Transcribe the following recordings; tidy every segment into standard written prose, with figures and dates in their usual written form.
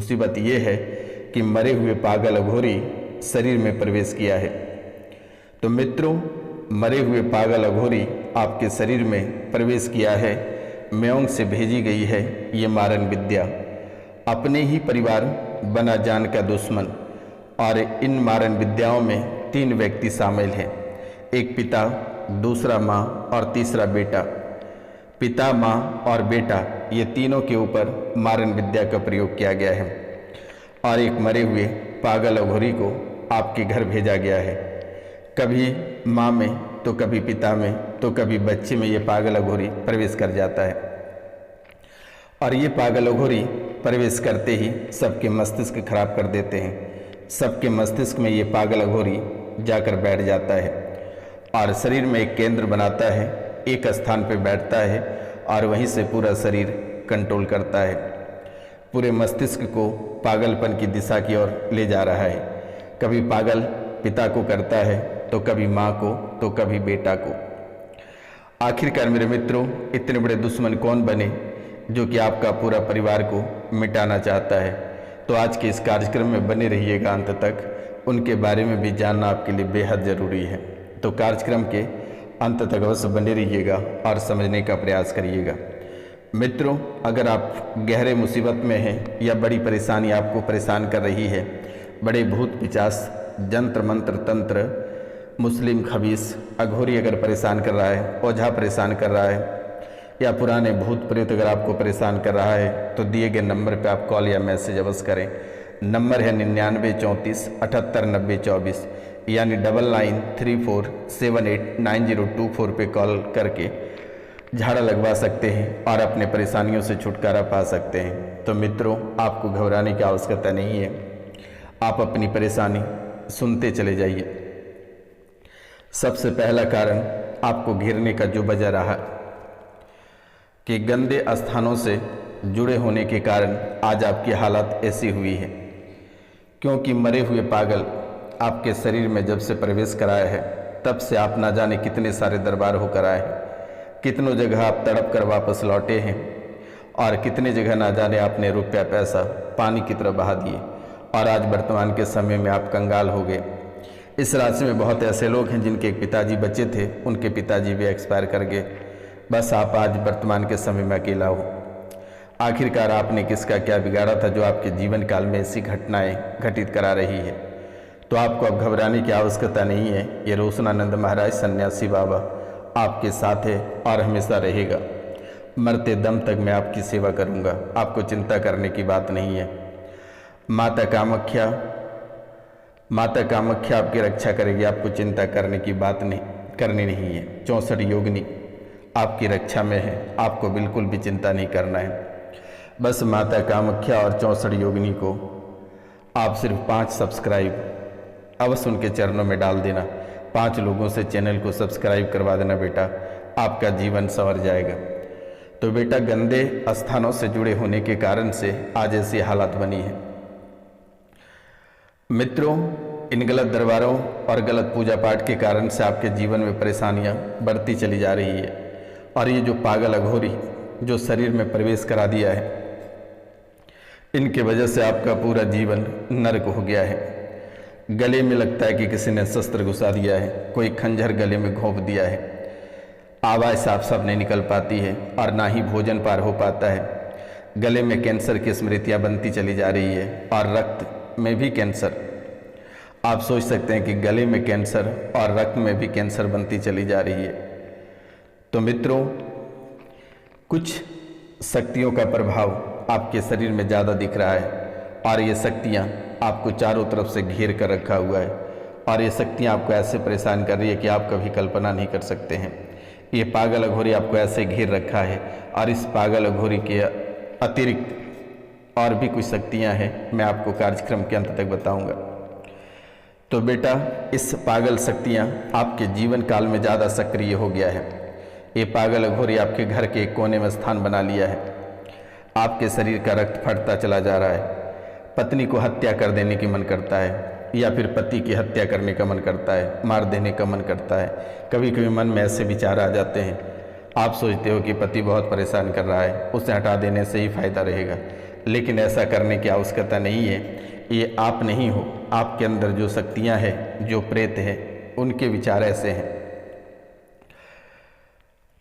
मुसीबत ये है कि मरे हुए पागल अघोरी शरीर में प्रवेश किया है। तो मित्रों, मरे हुए पागल अघोरी आपके शरीर में प्रवेश किया है। म्योंग से भेजी गई है ये मारण विद्या। अपने ही परिवार बना जान का दुश्मन। और इन मारण विद्याओं में 3 व्यक्ति शामिल हैं, एक पिता, दूसरा माँ और तीसरा बेटा। पिता, माँ और बेटा, ये तीनों के ऊपर मारण विद्या का प्रयोग किया गया है। और एक मरे हुए पागल अघोरी को आपके घर भेजा गया है। कभी माँ में तो कभी पिता में तो कभी बच्चे में ये पागल अघोरी प्रवेश कर जाता है। और ये पागल अघोरी प्रवेश करते ही सबके मस्तिष्क खराब कर देते हैं। सबके मस्तिष्क में ये पागल अघोरी जाकर बैठ जाता है और शरीर में एक केंद्र बनाता है, एक स्थान पर बैठता है और वहीं से पूरा शरीर कंट्रोल करता है। पूरे मस्तिष्क को पागलपन की दिशा की ओर ले जा रहा है। कभी पागल पिता को करता है तो कभी माँ को तो कभी बेटा को। आखिरकार मेरे मित्रों, इतने बड़े दुश्मन कौन बने जो कि आपका पूरा परिवार को मिटाना चाहता है। तो आज के इस कार्यक्रम में बने रहिएगा अंत तक। उनके बारे में भी जानना आपके लिए बेहद ज़रूरी है। तो कार्यक्रम के अंत तक अवश्य बने रहिएगा और समझने का प्रयास करिएगा। मित्रों, अगर आप गहरे मुसीबत में हैं या बड़ी परेशानी आपको परेशान कर रही है, बड़े भूत पिचास, जंत्र मंत्र तंत्र, मुस्लिम खबीस, अघोरी अगर परेशान कर रहा है, ओझा परेशान कर रहा है या पुराने भूत प्रेत अगर आपको परेशान कर रहा है, तो दिए गए नंबर पर आप कॉल या मैसेज अवश्य करें। नंबर है 99 34 78 90 24, यानी 9934789024 पे कॉल करके झाड़ा लगवा सकते हैं और अपने परेशानियों से छुटकारा पा सकते हैं। तो मित्रों, आपको घबराने की आवश्यकता नहीं है। आप अपनी परेशानी सुनते चले जाइए। सबसे पहला कारण आपको घिरने का जो वजह रहा कि गंदे स्थानों से जुड़े होने के कारण आज आपकी हालत ऐसी हुई है, क्योंकि मरे हुए पागल आपके शरीर में जब से प्रवेश कराया है तब से आप ना जाने कितने सारे दरबार होकर आए हैं, कितनों जगह आप तड़प कर वापस लौटे हैं और कितने जगह ना जाने आपने रुपया पैसा पानी की तरह बहा दिए और आज वर्तमान के समय में आप कंगाल हो गए। इस राशि में बहुत ऐसे लोग हैं जिनके एक पिताजी बच्चे थे, उनके पिताजी भी एक्सपायर कर गए। बस आप आज वर्तमान के समय में अकेला हो। आखिरकार आपने किसका क्या बिगाड़ा था जो आपके जीवन काल में ऐसी घटनाएं घटित करा रही है। तो आपको अब घबराने की आवश्यकता नहीं है। ये रोशनानंद महाराज सन्यासी बाबा आपके साथ है और हमेशा रहेगा। मरते दम तक मैं आपकी सेवा करूंगा। आपको चिंता करने की बात नहीं है। माता कामाख्या आपकी रक्षा करेगी। आपको चिंता करने की बात करनी नहीं है। 64 योगिनी आपकी रक्षा में है। आपको बिल्कुल भी चिंता नहीं करना है। बस माता कामाख्या और 64 योगिनी को आप सिर्फ 5 सब्सक्राइब अवश्य उनके चरणों में डाल देना। 5 लोगों से चैनल को सब्सक्राइब करवा देना बेटा, आपका जीवन संवर जाएगा। तो बेटा, गंदे स्थानों से जुड़े होने के कारण से आज ऐसी हालत बनी है। मित्रों, इन गलत दरबारों और गलत पूजा पाठ के कारण से आपके जीवन में परेशानियां बढ़ती चली जा रही है। और ये जो पागल अघोरी जो शरीर में प्रवेश करा दिया है, इनके वजह से आपका पूरा जीवन नरक हो गया है। गले में लगता है कि किसी ने शस्त्र घुसा दिया है, कोई खंजर गले में घोंप दिया है। आवाज़ साफ साफ नहीं निकल पाती है और ना ही भोजन पार हो पाता है। गले में कैंसर की स्मृतियाँ बनती चली जा रही है और रक्त में भी कैंसर। आप सोच सकते हैं कि गले में कैंसर और रक्त में भी कैंसर बनती चली जा रही है। तो मित्रों, कुछ शक्तियों का प्रभाव आपके शरीर में ज़्यादा दिख रहा है और ये शक्तियाँ आपको चारों तरफ से घेर कर रखा हुआ है और ये शक्तियाँ आपको ऐसे परेशान कर रही है कि आप कभी कल्पना नहीं कर सकते हैं। ये पागल अघोरी आपको ऐसे घेर रखा है और इस पागल अघोरी के अतिरिक्त और भी कुछ शक्तियाँ हैं, मैं आपको कार्यक्रम के अंत तक बताऊँगा। तो बेटा, इस पागल शक्तियाँ आपके जीवन काल में ज़्यादा सक्रिय हो गया है। ये पागल अघोरी आपके घर के एक कोने में स्थान बना लिया है। आपके शरीर का रक्त फटता चला जा रहा है। पत्नी को हत्या कर देने की मन करता है या फिर पति की हत्या करने का मन करता है, मार देने का मन करता है। कभी कभी मन में ऐसे विचार आ जाते हैं। आप सोचते हो कि पति बहुत परेशान कर रहा है, उसे हटा देने से ही फायदा रहेगा, लेकिन ऐसा करने की आवश्यकता नहीं है। ये आप नहीं हो, आपके अंदर जो शक्तियाँ हैं, जो प्रेत है, उनके विचार ऐसे हैं।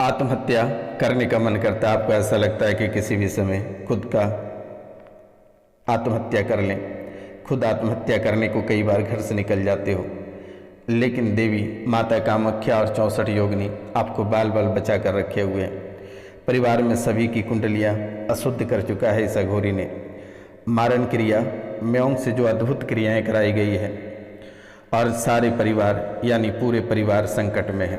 आत्महत्या करने का मन करता है, आपको ऐसा लगता है कि किसी भी समय खुद का आत्महत्या कर लें। खुद आत्महत्या करने को कई बार घर से निकल जाते हो, लेकिन देवी माता कामाख्या और 64 योगिनी आपको बाल बाल बचा कर रखे हुए हैं। परिवार में सभी की कुंडलियाँ अशुद्ध कर चुका है इस अघोरी ने। मारण क्रिया म्योंग से जो अद्भुत क्रियाएं कराई गई है और सारे परिवार यानी पूरे परिवार संकट में है।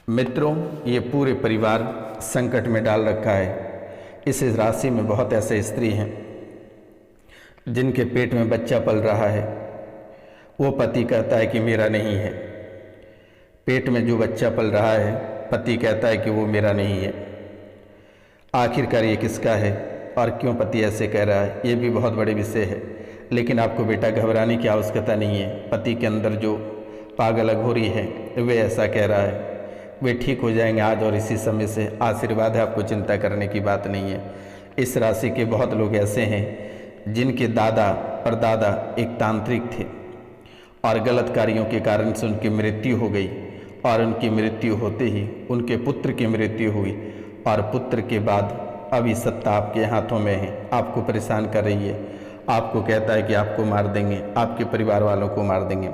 मित्रों, ये पूरे परिवार संकट में डाल रखा है। इस राशि में बहुत ऐसे स्त्री हैं जिनके पेट में बच्चा पल रहा है, वो पति कहता है कि मेरा नहीं है। पेट में जो बच्चा पल रहा है, पति कहता है कि वो मेरा नहीं है। आखिरकार ये किसका है और क्यों पति ऐसे कह रहा है, ये भी बहुत बड़े विषय है। लेकिन आपको बेटा घबराने की आवश्यकता नहीं है। पति के अंदर जो पागल अघोरी है वे ऐसा कह रहा है, वे ठीक हो जाएंगे आज और इसी समय से। आशीर्वाद है, आपको चिंता करने की बात नहीं है। इस राशि के बहुत लोग ऐसे हैं जिनके दादा परदादा एक तांत्रिक थे और गलत कार्यों के कारण से उनकी मृत्यु हो गई, और उनकी मृत्यु होते ही उनके पुत्र की मृत्यु हुई, और पुत्र के बाद अभी सत्ता आपके हाथों में है, आपको परेशान कर रही है। आपको कहता है कि आपको मार देंगे, आपके परिवार वालों को मार देंगे।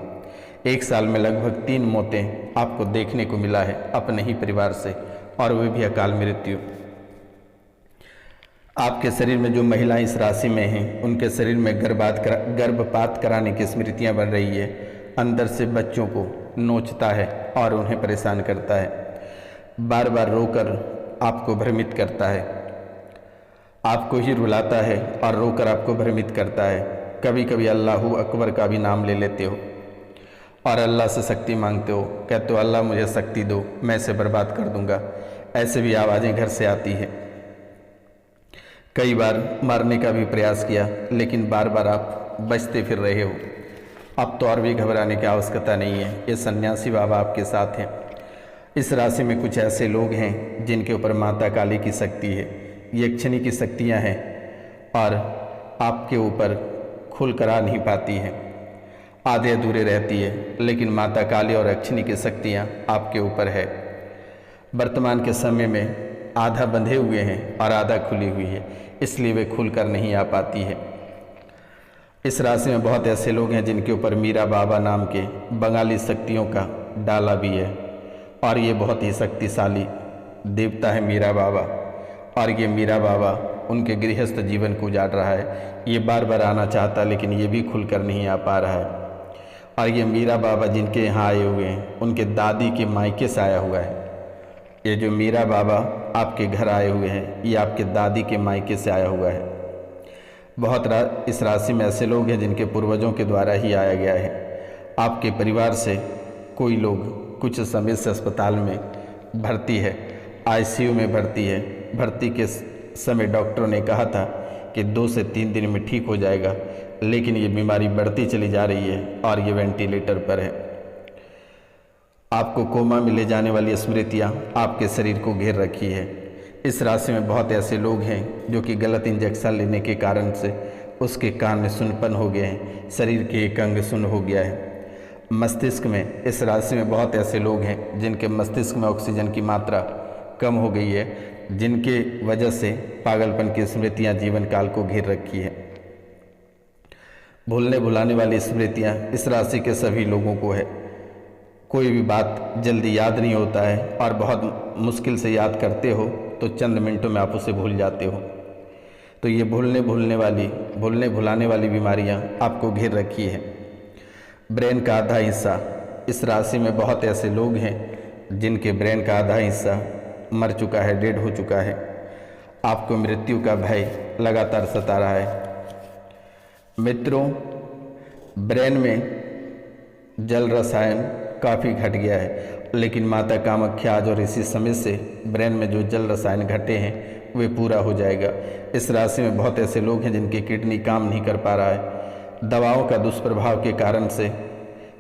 1 साल में लगभग 3 मौतें आपको देखने को मिला है अपने ही परिवार से, और वे भी अकाल मृत्यु। आपके शरीर में जो महिलाएं इस राशि में हैं, उनके शरीर में गर्भपात कराने की स्मृतियां बन रही है। अंदर से बच्चों को नोचता है और उन्हें परेशान करता है। बार बार रोकर आपको भ्रमित करता है, आपको ही रुलाता है और रोकर आपको भ्रमित करता है। कभी कभी अल्लाहू अकबर का भी नाम ले लेते हो और अल्लाह से शक्ति मांगते हो, कहते हो अल्लाह मुझे शक्ति दो, मैं इसे बर्बाद कर दूंगा। ऐसे भी आवाज़ें घर से आती है। कई बार मारने का भी प्रयास किया, लेकिन बार बार आप बचते फिर रहे हो। अब तो और भी घबराने की आवश्यकता नहीं है, ये सन्यासी बाबा आपके साथ हैं। इस राशि में कुछ ऐसे लोग हैं जिनके ऊपर माता काली की शक्ति है, यक्षिणी की शक्तियाँ हैं और आपके ऊपर खुल कर आ नहीं पाती हैं, आधे अधूरे रहती है, लेकिन माता काली और यक्षिणी की शक्तियाँ आपके ऊपर है। वर्तमान के समय में आधा बंधे हुए हैं और आधा खुली हुई है, इसलिए वे खुलकर नहीं आ पाती है। इस राशि में बहुत ऐसे लोग हैं जिनके ऊपर मीरा बाबा नाम के बंगाली शक्तियों का डाला भी है, और ये बहुत ही शक्तिशाली देवता है मीरा बाबा। और ये मीरा बाबा उनके गृहस्थ जीवन को उजाड़ रहा है। ये बार बार आना चाहता, लेकिन ये भी खुलकर नहीं आ पा रहा है। और ये मीरा बाबा जिनके यहाँ आए हुए हैं, उनके दादी के मायके से आया हुआ है। ये जो मीरा बाबा आपके घर आए हुए हैं, ये आपके दादी के मायके से आया हुआ है। इस राशि में ऐसे लोग हैं जिनके पूर्वजों के द्वारा ही आया गया है। आपके परिवार से कोई लोग कुछ समय से अस्पताल में भर्ती है, आईसीयू में भर्ती है। भर्ती के समय डॉक्टरों ने कहा था कि 2 से 3 दिन में ठीक हो जाएगा, लेकिन ये बीमारी बढ़ती चली जा रही है और ये वेंटिलेटर पर है। आपको कोमा में ले जाने वाली स्मृतियाँ आपके शरीर को घेर रखी है। इस राशि में बहुत ऐसे लोग हैं जो कि गलत इंजेक्शन लेने के कारण से उसके कान में सुन्नपन हो गए हैं, शरीर के एक अंग सुन्न हो गया है। मस्तिष्क में इस राशि में बहुत ऐसे लोग हैं जिनके मस्तिष्क में ऑक्सीजन की मात्रा कम हो गई है, जिनके वजह से पागलपन की स्मृतियाँ जीवन काल को घेर रखी है। भूलने भुलाने वाली स्मृतियाँ इस राशि के सभी लोगों को है। कोई भी बात जल्दी याद नहीं होता है और बहुत मुश्किल से याद करते हो तो चंद मिनटों में आप उसे भूल जाते हो। तो ये भूलने भुलाने वाली बीमारियां आपको घेर रखी है। ब्रेन का आधा हिस्सा, इस राशि में बहुत ऐसे लोग हैं जिनके ब्रेन का आधा हिस्सा मर चुका है, डेड हो चुका है। आपको मृत्यु का भय लगातार सता रहा है। मित्रों, ब्रेन में जल रसायन काफ़ी घट गया है, लेकिन माता कामाख्या आज और इसी समय से ब्रेन में जो जल रसायन घटे हैं वे पूरा हो जाएगा। इस राशि में बहुत ऐसे लोग हैं जिनकी किडनी काम नहीं कर पा रहा है। दवाओं का दुष्प्रभाव के कारण से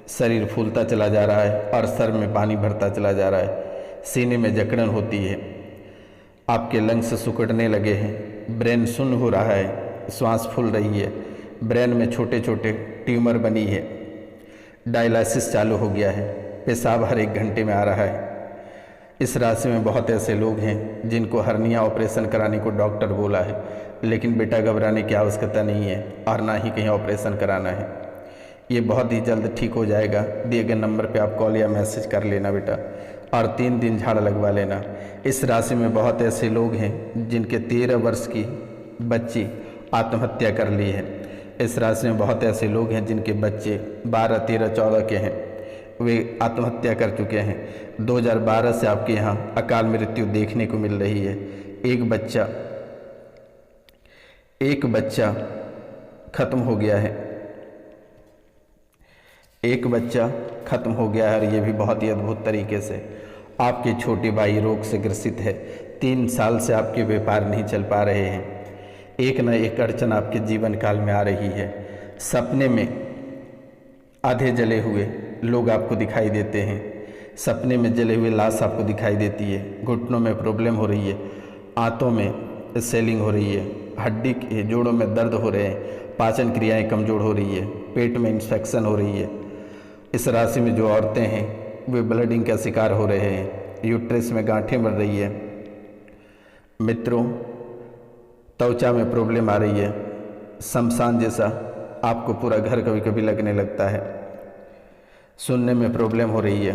शरीर फूलता चला जा रहा है और सर में पानी भरता चला जा रहा है, सीने में जकड़न होती है, आपके लंग्स सिकुड़ने लगे हैं, ब्रेन शून्य हो रहा है, श्वास फूल रही है, ब्रेन में छोटे छोटे ट्यूमर बनी है, डायलिसिस चालू हो गया है, पेशाब हर 1 घंटे में आ रहा है। इस राशि में बहुत ऐसे लोग हैं जिनको हर्निया ऑपरेशन कराने को डॉक्टर बोला है, लेकिन बेटा घबराने की आवश्यकता नहीं है और ना ही कहीं ऑपरेशन कराना है। ये बहुत ही जल्द ठीक हो जाएगा। दिए गए नंबर पे आप कॉल या मैसेज कर लेना बेटा, और 3 दिन झाड़ लगवा लेना। इस राशि में बहुत ऐसे लोग हैं जिनके 13 वर्ष की बच्ची आत्महत्या कर ली है। इस राशि में बहुत ऐसे लोग हैं जिनके बच्चे 12, 13, 14 के हैं, वे आत्महत्या कर चुके हैं। 2012 से आपके यहाँ अकाल मृत्यु देखने को मिल रही है। एक बच्चा खत्म हो गया है, एक बच्चा खत्म हो गया है, और ये भी बहुत ही अद्भुत तरीके से। आपके छोटे भाई रोग से ग्रसित है, 3 साल से आपके व्यापार नहीं चल पा रहे हैं। एक न एक अड़चन आपके जीवन काल में आ रही है। सपने में आधे जले हुए लोग आपको दिखाई देते हैं, सपने में जले हुए लाश आपको दिखाई देती है। घुटनों में प्रॉब्लम हो रही है, आंतों में स्वेलिंग हो रही है, हड्डी के जोड़ों में दर्द हो रहे हैं, पाचन क्रियाएं कमज़ोर हो रही है, पेट में इन्फेक्शन हो रही है। इस राशि में जो औरतें हैं वे ब्लीडिंग का शिकार हो रहे हैं, यूट्रस में गांठें बढ़ रही है। मित्रों, त्वचा में प्रॉब्लम आ रही है, शमशान जैसा आपको पूरा घर कभी कभी लगने लगता है। सुनने में प्रॉब्लम हो रही है,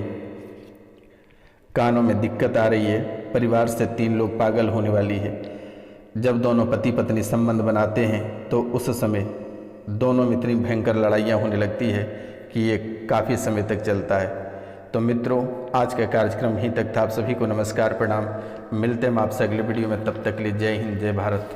कानों में दिक्कत आ रही है, परिवार से 3 लोग पागल होने वाली है। जब दोनों पति पत्नी संबंध बनाते हैं तो उस समय दोनों में इतनी भयंकर लड़ाइयाँ होने लगती है कि ये काफ़ी समय तक चलता है। तो मित्रों, आज का कार्यक्रम यहीं तक था। आप सभी को नमस्कार, प्रणाम। मिलते हैं हम आपसे अगले वीडियो में, तब तक के लिए जय हिंद, जय भारत।